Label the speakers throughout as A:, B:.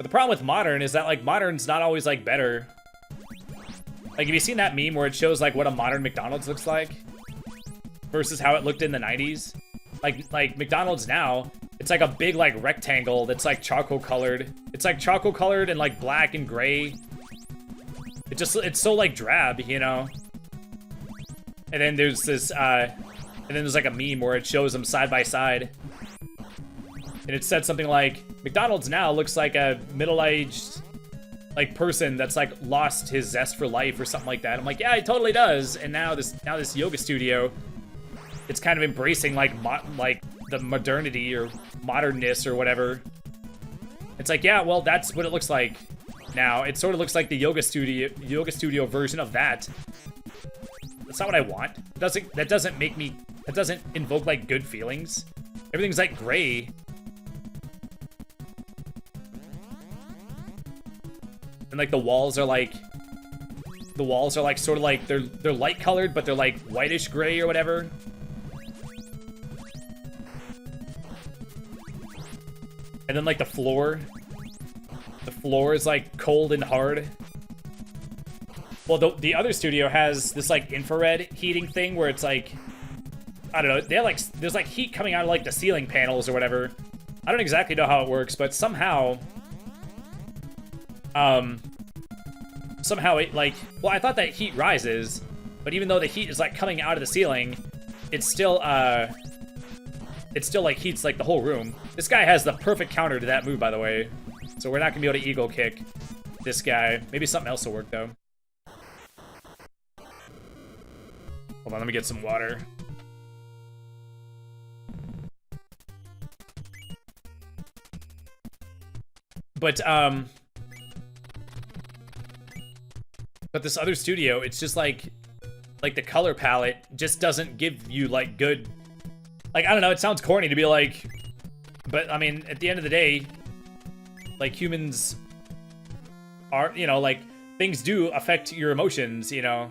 A: But the problem with modern is that, like, modern's not always, like, better. Like, have you seen that meme where it shows, like, what a modern McDonald's looks like? Versus how it looked in the 90s? Like McDonald's now, it's like a big, like, rectangle that's, like, charcoal colored. It's, like, charcoal colored and, like, black and gray. It's so, like, drab, you know? And then there's this, and then there's, like, a meme where it shows them side by side. And it said something like, McDonald's now looks like a middle-aged, like, person that's, like, lost his zest for life or something like that. I'm like, yeah, it totally does. And now this yoga studio, it's kind of embracing, like, the modernity or modernness or whatever. It's like, yeah, well, that's what it looks like now. It sort of looks like the yoga studio version of that. That's not what I want. That doesn't invoke, like, good feelings. Everything's, like, gray. And, like, the walls are like sort of like they're light colored, but they're like whitish gray or whatever. And then, like, the floor is, like, cold and hard. Well, the other studio has this, like, infrared heating thing where it's like, I don't know, they have, like, there's, like, heat coming out of, like, the ceiling panels or whatever. I don't exactly know how it works, but somehow it, like, well, I thought that heat rises, but even though the heat is, like, coming out of the ceiling, it's still, like, heats, like, the whole room. This guy has the perfect counter to that move, by the way. So we're not gonna be able to eagle kick this guy. Maybe something else will work, though. Hold on, let me get some water. But this other studio, it's just like the color palette just doesn't give you, like, good, like, I don't know, it sounds corny to be like, but I mean, at the end of the day, like, humans are, you know, like, things do affect your emotions, you know.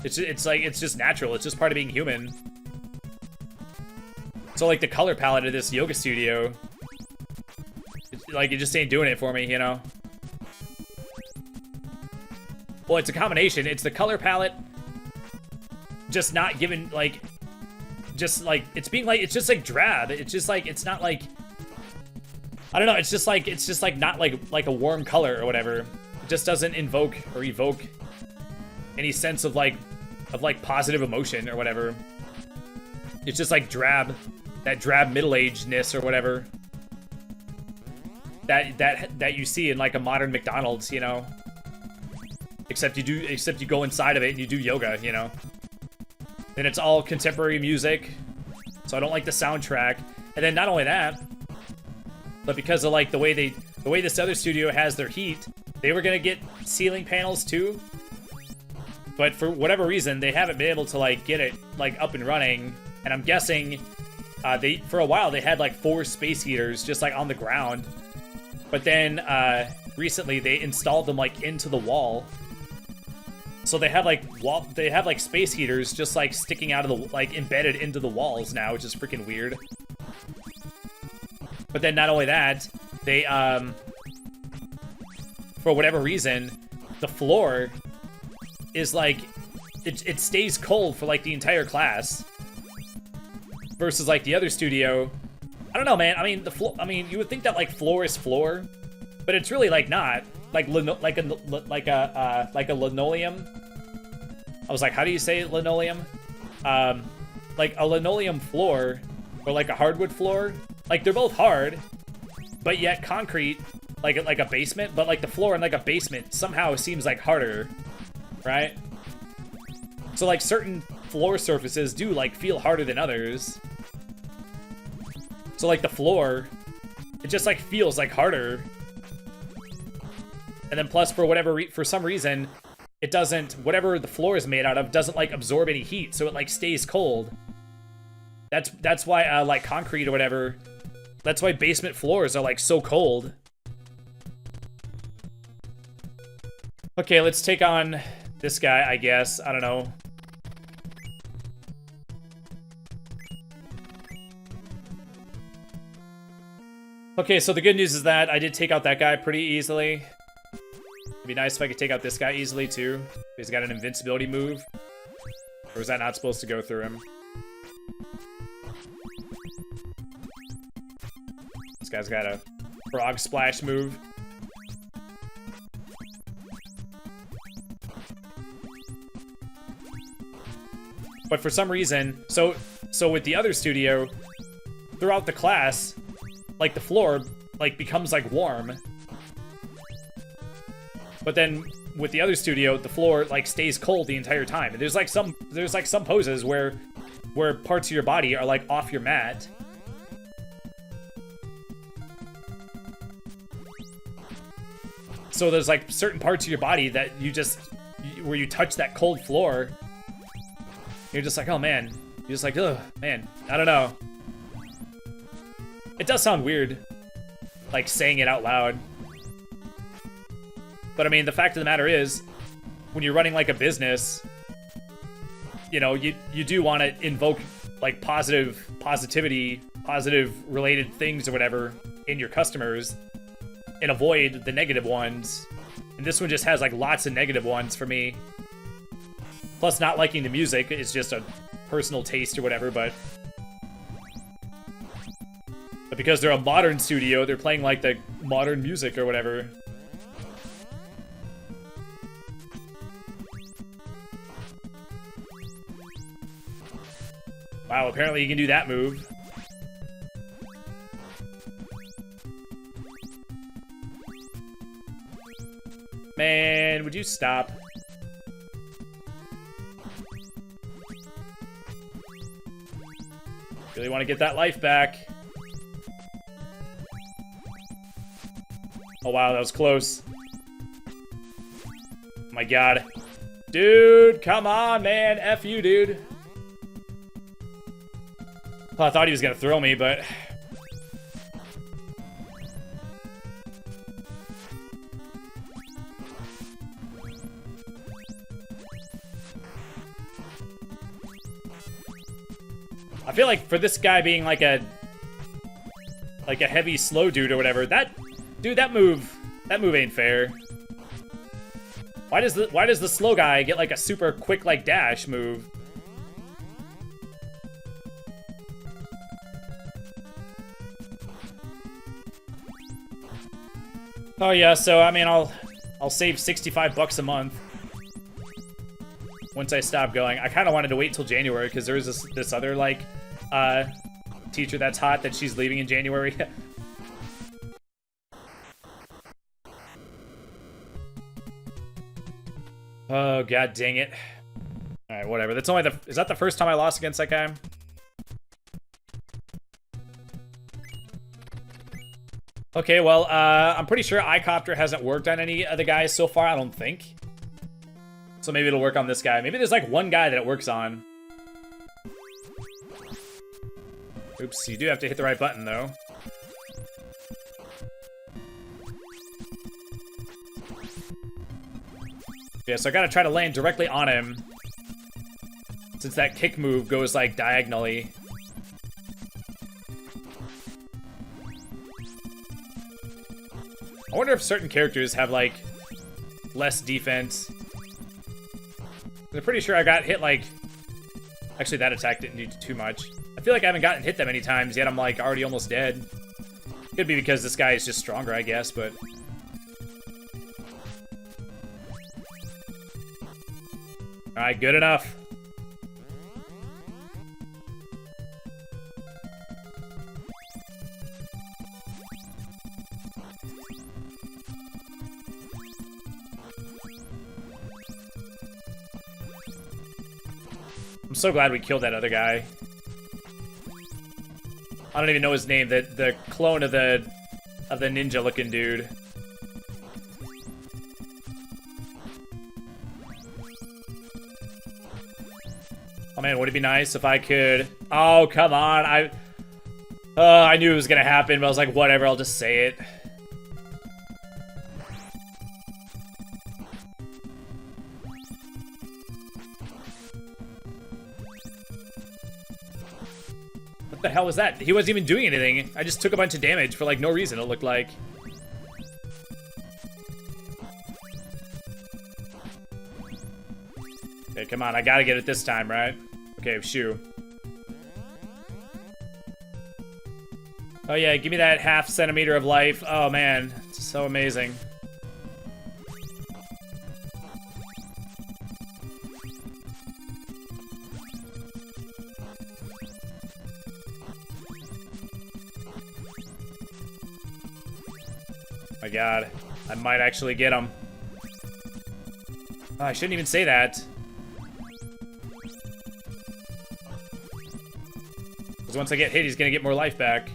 A: It's like, it's just natural. It's just part of being human. So, like, the color palette of this yoga studio, like, it just ain't doing it for me, you know. Well, it's a combination. It's the color palette just not given, like, just, like, it's being, like, it's just, like, drab. It's just, like, it's not, like, I don't know, it's just, like, not, like a warm color or whatever. It just doesn't invoke or evoke any sense of, like, positive emotion or whatever. It's just, like, drab, that drab middle-agedness or whatever that you see in, like, a modern McDonald's, you know. Except you go inside of it and you do yoga, you know. And it's all contemporary music, so I don't like the soundtrack. And then not only that, but because of, like, the way this other studio has their heat, they were gonna get ceiling panels too. But for whatever reason, they haven't been able to, like, get it, like, up and running. And I'm guessing for a while they had, like, 4 space heaters just, like, on the ground. But then recently they installed them, like, into the wall. So they have, like, space heaters just, like, sticking out of the, like, embedded into the walls now, which is freaking weird. But then not only that, they for whatever reason, the floor is, like, it stays cold for, like, the entire class. Versus, like, the other studio, I don't know, man. I mean, the floor. I mean, you would think that, like, floor is floor, but it's really, like, not. Like a linoleum. I was like, how do you say linoleum? Like a linoleum floor or like a hardwood floor. Like, they're both hard, but yet concrete, like a basement. But, like, the floor in, like, a basement somehow seems, like, harder, right? So, like, certain floor surfaces do, like, feel harder than others. So, like, the floor, it just, like, feels, like, harder. And then plus, for some reason, it doesn't, whatever the floor is made out of doesn't, like, absorb any heat, so it, like, stays cold. That's why, like, concrete or whatever, that's why basement floors are, like, so cold. Okay, let's take on this guy, I guess. I don't know. Okay, so the good news is that I did take out that guy pretty easily. It'd be nice if I could take out this guy easily, too. He's got an invincibility move. Or is that not supposed to go through him? This guy's got a frog splash move. But for some reason, so with the other studio, throughout the class, like the floor like becomes like warm. But then with the other studio, the floor like stays cold the entire time. And there's like some poses where parts of your body are like off your mat. So there's like certain parts of your body that where you touch that cold floor, you're just like, oh man. You're just like, ugh, man. I don't know. It does sound weird, like saying it out loud. But I mean, the fact of the matter is, when you're running like a business, you know, you do want to invoke like positivity, positive related things or whatever in your customers and avoid the negative ones. And this one just has like lots of negative ones for me. Plus not liking the music is just a personal taste or whatever, but because they're a modern studio, they're playing like the modern music or whatever. Wow, apparently you can do that move. Man, would you stop? Really want to get that life back. Oh wow, that was close. Oh my god. Dude, come on, man. F you, dude. Well, I thought he was gonna throw me, but... I feel like for this guy being like a heavy slow dude or whatever, that move ain't fair. Why does the slow guy get like a super quick like dash move? Oh yeah, so I mean I'll save 65 bucks a month once I stop going. I kind of wanted to wait till January because there's this other like teacher that's hot that she's leaving in January. Oh god dang it. All right, whatever. That's only is that the first time I lost against that guy? Okay, well, I'm pretty sure iCopter hasn't worked on any of the guys so far, I don't think. So maybe it'll work on this guy. Maybe there's like one guy that it works on. Oops, you do have to hit the right button, though. Yeah, so I gotta try to land directly on him, since that kick move goes, like, diagonally. I wonder if certain characters have, like, less defense. I'm pretty sure I got hit, like... Actually, that attack didn't do too much. I feel like I haven't gotten hit that many times, yet I'm, like, already almost dead. Could be because this guy is just stronger, I guess, but... Alright, good enough. I'm so glad we killed that other guy. I don't even know his name, the clone of the ninja looking dude. Oh man, would it be nice if I could... Oh, come on. I knew it was gonna happen, but I was like, whatever, I'll just say it. What the hell was that? He wasn't even doing anything. I just took a bunch of damage for like no reason, it looked like. Okay, come on, I gotta get it this time, right? Okay, shoo. Oh yeah, give me that half centimeter of life. Oh man, it's so amazing. My god, I might actually get him. Oh, I shouldn't even say that. Because once I get hit, he's gonna get more life back.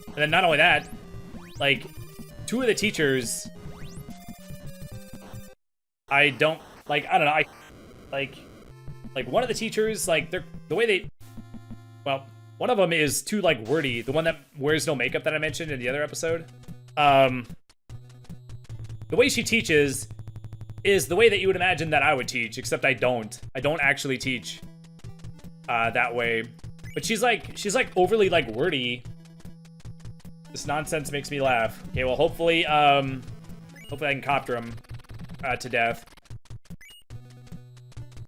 A: And then not only that, like, two of the teachers, I don't, like, I don't know, like one of the teachers, like, they're, the way they, well, one of them is too, like, wordy, the one that wears no makeup that I mentioned in the other episode. The way she teaches is the way that you would imagine that I would teach, except I don't. I don't actually teach that way. But she's like overly, like, wordy. This nonsense makes me laugh. Okay, well, hopefully I can copter him to death.